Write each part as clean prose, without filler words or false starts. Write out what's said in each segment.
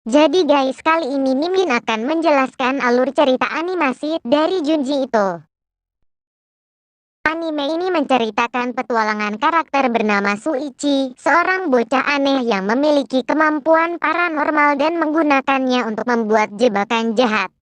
Jadi guys, kali ini Mimin akan menjelaskan alur cerita animasi dari Junji Ito. Anime ini menceritakan petualangan karakter bernama Shuichi, seorang bocah aneh yang memiliki kemampuan paranormal dan menggunakannya untuk membuat jebakan jahat.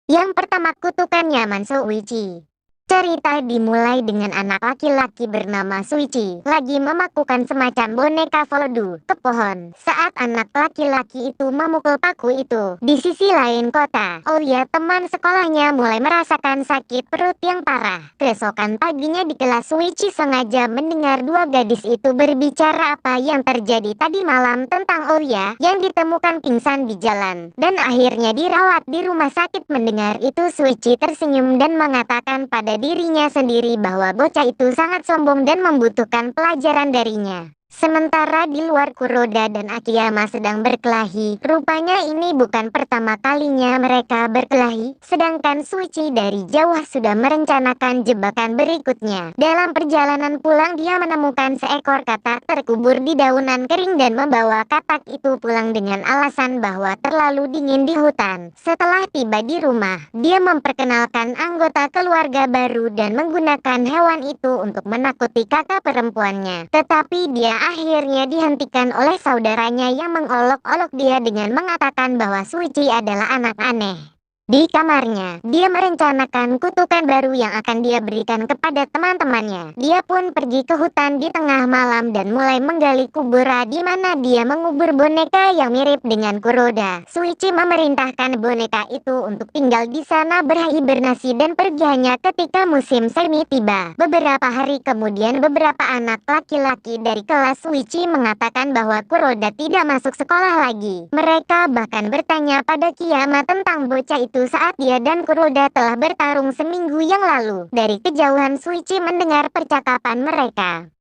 Yang pertama, kutukan nyaman Shuichi. Cerita dimulai dengan anak laki-laki bernama Shuichi lagi memakukan semacam boneka voodoo ke pohon saat anak laki-laki itu memukul paku itu. Di sisi lain kota, Oya teman sekolahnya mulai merasakan sakit perut yang parah. Keesokan paginya di kelas, Shuichi sengaja mendengar dua gadis itu berbicara apa yang terjadi tadi malam tentang Oya yang ditemukan pingsan di jalan dan akhirnya dirawat di rumah sakit. Mendengar itu, Shuichi tersenyum dan mengatakan pada dirinya sendiri bahwa bocah itu sangat sombong dan membutuhkan pelajaran darinya. Sementara di luar, Kuroda dan Akiyama sedang berkelahi. Rupanya ini bukan pertama kalinya mereka berkelahi, sedangkan Shuichi dari jauh sudah merencanakan jebakan berikutnya. Dalam perjalanan pulang, dia menemukan seekor katak terkubur di daunan kering dan membawa katak itu pulang dengan alasan bahwa terlalu dingin di hutan. Setelah tiba di rumah, dia memperkenalkan anggota keluarga baru dan menggunakan hewan itu untuk menakuti kakak perempuannya. Tetapi dia akhirnya dihentikan oleh saudaranya yang mengolok-olok dia dengan mengatakan bahwa Shuichi adalah anak aneh. Di kamarnya, dia merencanakan kutukan baru yang akan dia berikan kepada teman-temannya. Dia pun pergi ke hutan di tengah malam dan mulai menggali kubura di mana dia mengubur boneka yang mirip dengan Kuroda. Shuichi memerintahkan boneka itu untuk tinggal di sana berhibernasi dan pergi hanya ketika musim semi tiba. Beberapa hari kemudian, beberapa anak laki-laki dari kelas Shuichi mengatakan bahwa Kuroda tidak masuk sekolah lagi. Mereka bahkan bertanya pada Kiyama tentang bocah itu saat dia dan Kuroda telah bertarung seminggu yang lalu. Dari kejauhan, Shuichi mendengar percakapan mereka.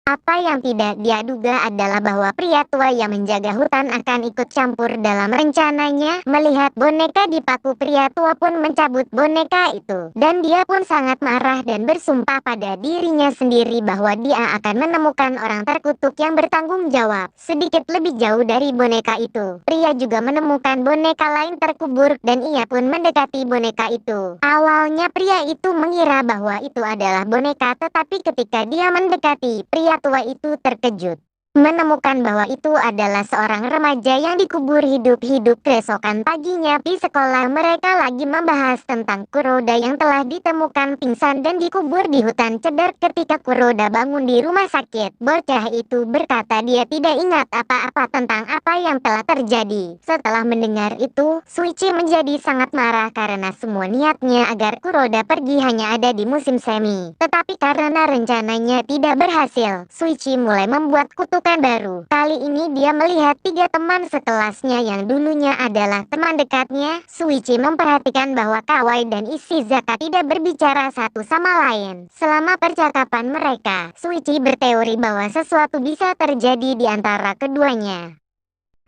Apa yang tidak dia duga adalah bahwa pria tua yang menjaga hutan akan ikut campur dalam rencananya. Melihat boneka dipaku, pria tua pun mencabut boneka itu. Dan dia pun sangat marah dan bersumpah pada dirinya sendiri bahwa dia akan menemukan orang terkutuk yang bertanggung jawab. Sedikit lebih jauh dari boneka itu, pria juga menemukan boneka lain terkubur dan ia pun mendekati boneka itu. Awalnya pria itu mengira bahwa itu adalah boneka, tetapi ketika dia mendekati, pria tua itu terkejut menemukan bahwa itu adalah seorang remaja yang dikubur hidup-hidup. Keesokan paginya di sekolah, mereka lagi membahas tentang Kuroda yang telah ditemukan pingsan dan dikubur di hutan cedar. Ketika Kuroda bangun di rumah sakit, bocah itu berkata dia tidak ingat apa-apa tentang apa yang telah terjadi. Setelah mendengar itu, Shuichi menjadi sangat marah karena semua niatnya agar Kuroda pergi hanya ada di musim semi. Tetapi karena rencananya tidak berhasil, Shuichi mulai membuat kutukan baru. Kali ini dia melihat tiga teman sekelasnya yang dulunya adalah teman dekatnya. Shuichi memperhatikan bahwa Kawai dan Ishizaka tidak berbicara satu sama lain. Selama percakapan mereka, Shuichi berteori bahwa sesuatu bisa terjadi di antara keduanya.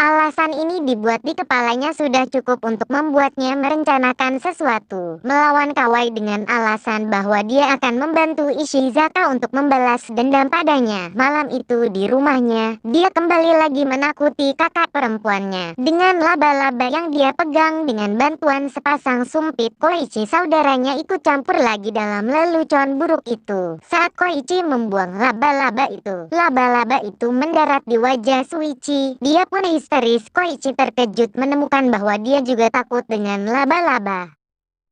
Alasan ini dibuat di kepalanya sudah cukup untuk membuatnya merencanakan sesuatu melawan Kawai dengan alasan bahwa dia akan membantu Ishizaka untuk membalas dendam padanya. Malam itu di rumahnya, dia kembali lagi menakuti kakak perempuannya dengan laba-laba yang dia pegang. Dengan bantuan sepasang sumpit, Koichi saudaranya ikut campur lagi dalam lelucon buruk itu. Saat Koichi membuang laba-laba itu mendarat di wajah Shuichi. Dia pun histeris. Koichi terkejut menemukan bahwa dia juga takut dengan laba-laba.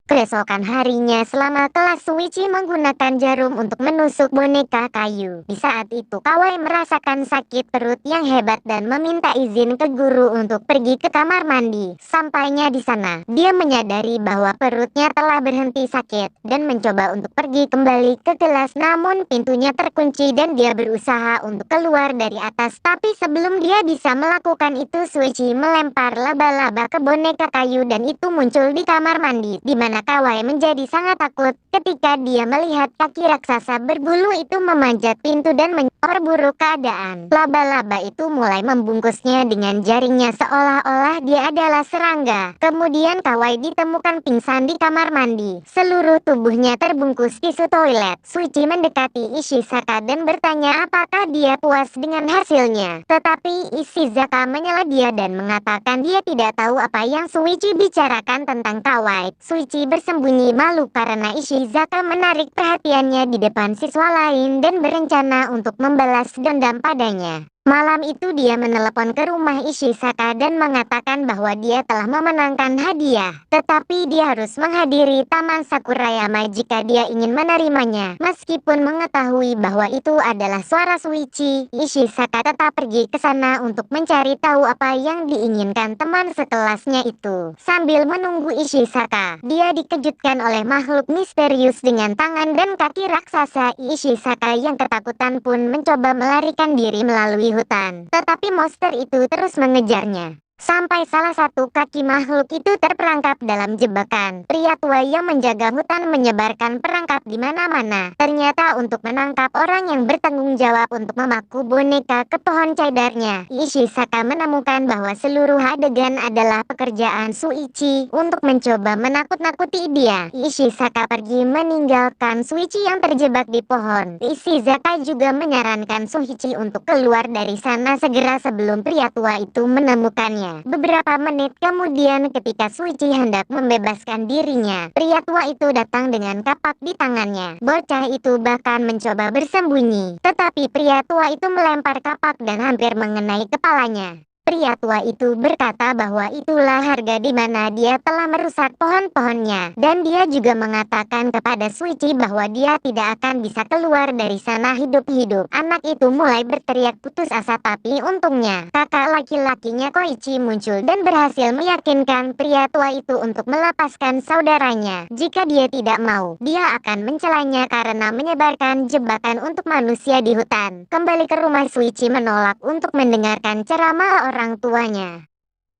Keesokan harinya, selama kelas, Shuichi menggunakan jarum untuk menusuk boneka kayu. Di saat itu, Kawai merasakan sakit perut yang hebat dan meminta izin ke guru untuk pergi ke kamar mandi. Sampainya di sana, dia menyadari bahwa perutnya telah berhenti sakit dan mencoba untuk pergi kembali ke kelas, namun pintunya terkunci dan dia berusaha untuk keluar dari atas. Tapi sebelum dia bisa melakukan itu, Shuichi melempar laba-laba ke boneka kayu dan itu muncul di kamar mandi, di mana Anak Kawai menjadi sangat takut ketika dia melihat kaki raksasa berbulu itu memanjat pintu dan memperburuk keadaan. Laba-laba itu mulai membungkusnya dengan jaringnya seolah-olah dia adalah serangga. Kemudian Kawai ditemukan pingsan di kamar mandi. Seluruh tubuhnya terbungkus tisu toilet. Suichi mendekati Ishizaka dan bertanya apakah dia puas dengan hasilnya. Tetapi Ishizaka menyela dia dan mengatakan dia tidak tahu apa yang Suichi bicarakan tentang Kawai. Suichi bersembunyi malu karena Ishizaka menarik perhatiannya di depan siswa lain dan berencana untuk membalas dendam padanya. Malam itu dia menelepon ke rumah Ishizaka dan mengatakan bahwa dia telah memenangkan hadiah. Tetapi dia harus menghadiri Taman Sakurayama jika dia ingin menerimanya. Meskipun mengetahui bahwa itu adalah suara Suichi, Ishizaka tetap pergi ke sana untuk mencari tahu apa yang diinginkan teman sekelasnya itu. Sambil menunggu Ishizaka, dia dikejutkan oleh makhluk misterius dengan tangan dan kaki raksasa. Ishizaka yang ketakutan pun mencoba melarikan diri melalui hutan, tetapi monster itu terus mengejarnya. Sampai salah satu kaki makhluk itu terperangkap dalam jebakan. Pria tua yang menjaga hutan menyebarkan perangkap di mana-mana. Ternyata untuk menangkap orang yang bertanggung jawab untuk memaku boneka ke pohon cedarnya. Ishizaka menemukan bahwa seluruh adegan adalah pekerjaan Suichi untuk mencoba menakut-nakuti dia. Ishizaka pergi meninggalkan Suichi yang terjebak di pohon. Ishizaka juga menyarankan Suichi untuk keluar dari sana segera sebelum pria tua itu menemukannya. Beberapa menit kemudian ketika Suichi hendak membebaskan dirinya, pria tua itu datang dengan kapak di tangannya. Bocah itu bahkan mencoba bersembunyi, tetapi pria tua itu melempar kapak dan hampir mengenai kepalanya. Pria tua itu berkata bahwa itulah harga di mana dia telah merusak pohon-pohonnya. Dan dia juga mengatakan kepada Suichi bahwa dia tidak akan bisa keluar dari sana hidup-hidup. Anak itu mulai berteriak putus asa, tapi untungnya kakak laki-lakinya Koichi muncul dan berhasil meyakinkan pria tua itu untuk melepaskan saudaranya. Jika dia tidak mau, dia akan mencelanya karena menyebarkan jebakan untuk manusia di hutan. Kembali ke rumah, Suichi menolak untuk mendengarkan ceramah orang tuanya.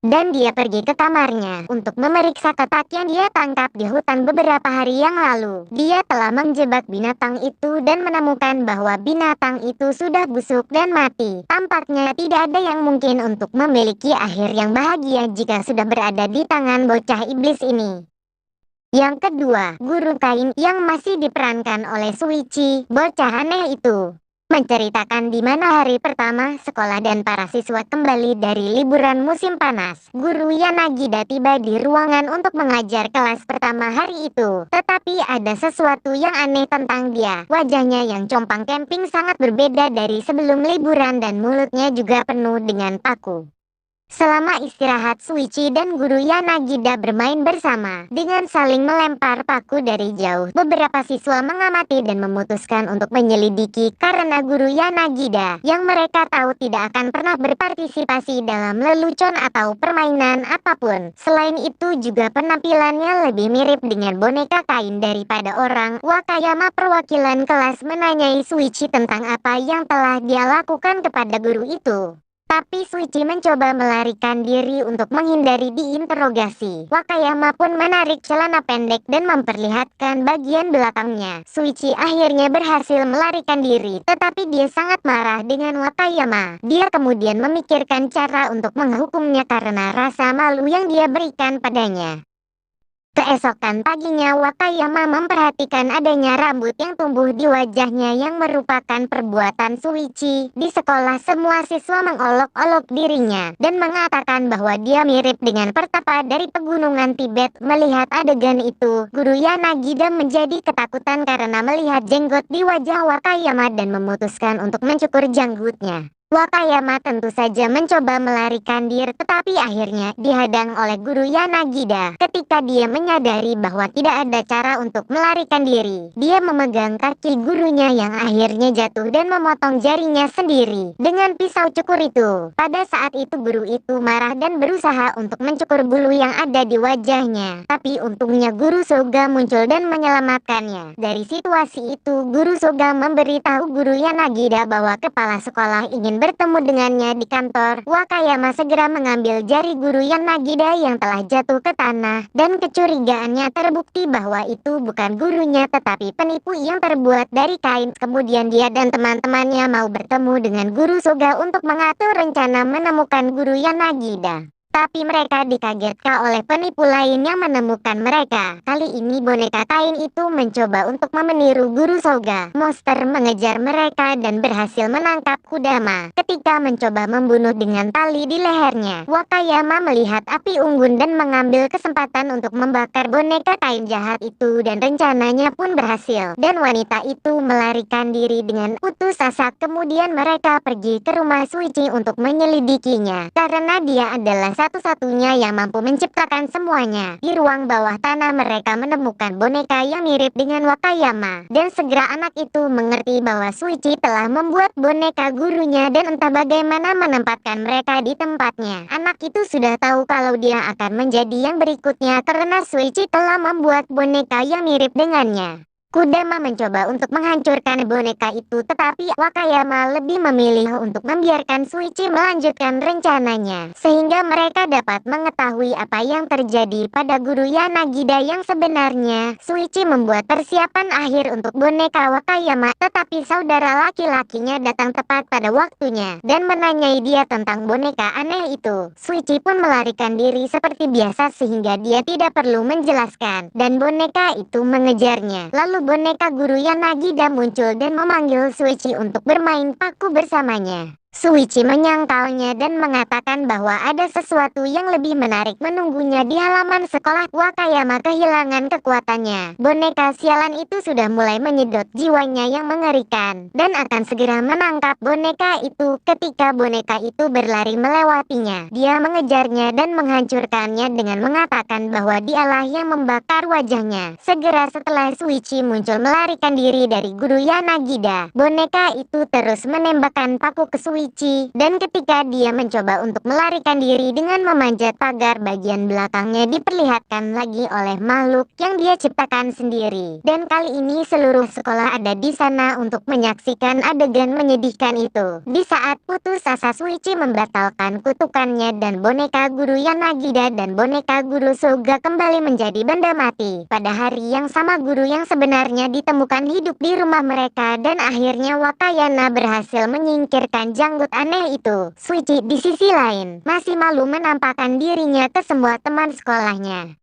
Dan dia pergi ke kamarnya untuk memeriksa kotak yang dia tangkap di hutan beberapa hari yang lalu. Dia telah menjebak binatang itu dan menemukan bahwa binatang itu sudah busuk dan mati. Tampaknya tidak ada yang mungkin untuk memiliki akhir yang bahagia jika sudah berada di tangan bocah iblis ini. Yang kedua, Guru Kain yang masih diperankan oleh Suichi, bocah aneh itu menceritakan di mana hari pertama sekolah dan para siswa kembali dari liburan musim panas. Guru Yanagida tiba di ruangan untuk mengajar kelas pertama hari itu. Tetapi ada sesuatu yang aneh tentang dia. Wajahnya yang compang camping sangat berbeda dari sebelum liburan dan mulutnya juga penuh dengan paku. Selama istirahat, Suichi dan Guru Yanagida bermain bersama dengan saling melempar paku dari jauh. Beberapa siswa mengamati dan memutuskan untuk menyelidiki karena Guru Yanagida yang mereka tahu tidak akan pernah berpartisipasi dalam lelucon atau permainan apapun. Selain itu juga penampilannya lebih mirip dengan boneka kain daripada orang. Wakayama perwakilan kelas menanyai Suichi tentang apa yang telah dia lakukan kepada guru itu. Tapi Suichi mencoba melarikan diri untuk menghindari diinterogasi. Wakayama pun menarik celana pendek dan memperlihatkan bagian belakangnya. Suichi akhirnya berhasil melarikan diri, tetapi dia sangat marah dengan Wakayama. Dia kemudian memikirkan cara untuk menghukumnya karena rasa malu yang dia berikan padanya. Keesokan paginya, Wakayama memperhatikan adanya rambut yang tumbuh di wajahnya yang merupakan perbuatan Suichi. Di sekolah semua siswa mengolok-olok dirinya dan mengatakan bahwa dia mirip dengan pertapa dari pegunungan Tibet. Melihat adegan itu, Guru Yanagida menjadi ketakutan karena melihat jenggot di wajah Wakayama dan memutuskan untuk mencukur janggutnya. Wakayama tentu saja mencoba melarikan diri, tetapi akhirnya dihadang oleh Guru Yanagida. Ketika dia menyadari bahwa tidak ada cara untuk melarikan diri, dia memegang kaki gurunya yang akhirnya jatuh dan memotong jarinya sendiri dengan pisau cukur itu. Pada saat itu guru itu marah dan berusaha untuk mencukur bulu yang ada di wajahnya. Tapi untungnya Guru Soga muncul dan menyelamatkannya. Dari situasi itu, Guru Soga memberitahu Guru Yanagida bahwa kepala sekolah ingin dan bertemu dengannya di kantor, Wakayama segera mengambil jari guru Yan Nagida yang telah jatuh ke tanah, dan kecurigaannya terbukti bahwa itu bukan gurunya tetapi penipu yang terbuat dari kain. Kemudian dia dan teman-temannya mau bertemu dengan guru Soga untuk mengatur rencana menemukan guru Yan Nagida. Tapi mereka dikagetkan oleh penipu lain yang menemukan mereka. Kali ini boneka kain itu mencoba untuk meniru guru Soga. Monster mengejar mereka dan berhasil menangkap Kudama. Ketika mencoba membunuh dengan tali di lehernya, Wakayama melihat api unggun dan mengambil kesempatan untuk membakar boneka kain jahat itu, dan rencananya pun berhasil. Dan wanita itu melarikan diri dengan putus asa. Kemudian mereka pergi ke rumah Suichi untuk menyelidikinya, karena dia adalah satu-satunya yang mampu menciptakan semuanya. Di ruang bawah tanah mereka menemukan boneka yang mirip dengan Wakayama, dan segera anak itu mengerti bahwa Suichi telah membuat boneka gurunya dan entah bagaimana menempatkan mereka di tempatnya. Anak itu sudah tahu kalau dia akan menjadi yang berikutnya karena Suichi telah membuat boneka yang mirip dengannya. Kudama mencoba untuk menghancurkan boneka itu, tetapi Wakayama lebih memilih untuk membiarkan Suichi melanjutkan rencananya, sehingga mereka dapat mengetahui apa yang terjadi pada guru Yanagida yang sebenarnya. Suichi membuat persiapan akhir untuk boneka Wakayama, tetapi saudara laki-lakinya datang tepat pada waktunya dan menanyai dia tentang boneka aneh itu. Suichi pun melarikan diri seperti biasa sehingga dia tidak perlu menjelaskan, dan boneka itu mengejarnya. Lalu boneka guru Yanagida muncul dan memanggil Suichi untuk bermain paku bersamanya. Suichi menyangkalnya dan mengatakan bahwa ada sesuatu yang lebih menarik menunggunya di halaman sekolah. Wakayama kehilangan kekuatannya. Boneka sialan itu sudah mulai menyedot jiwanya yang mengerikan, dan akan segera menangkap boneka itu. Ketika boneka itu berlari melewatinya, dia mengejarnya dan menghancurkannya dengan mengatakan bahwa dialah yang membakar wajahnya. Segera setelah Suichi muncul melarikan diri dari guru Yanagida, boneka itu terus menembakkan paku ke Suichi, dan ketika dia mencoba untuk melarikan diri dengan memanjat pagar, bagian belakangnya diperlihatkan lagi oleh makhluk yang dia ciptakan sendiri. Dan kali ini seluruh sekolah ada di sana untuk menyaksikan adegan menyedihkan itu. Di saat putus asa, Suichi membatalkan kutukannya dan boneka guru Yanagida dan boneka guru Soga kembali menjadi benda mati. Pada hari yang sama, guru yang sebenarnya ditemukan hidup di rumah mereka, dan akhirnya Wakayama berhasil menyingkirkan janggut aneh itu. Suichi di sisi lain masih malu menampakkan dirinya ke semua teman sekolahnya.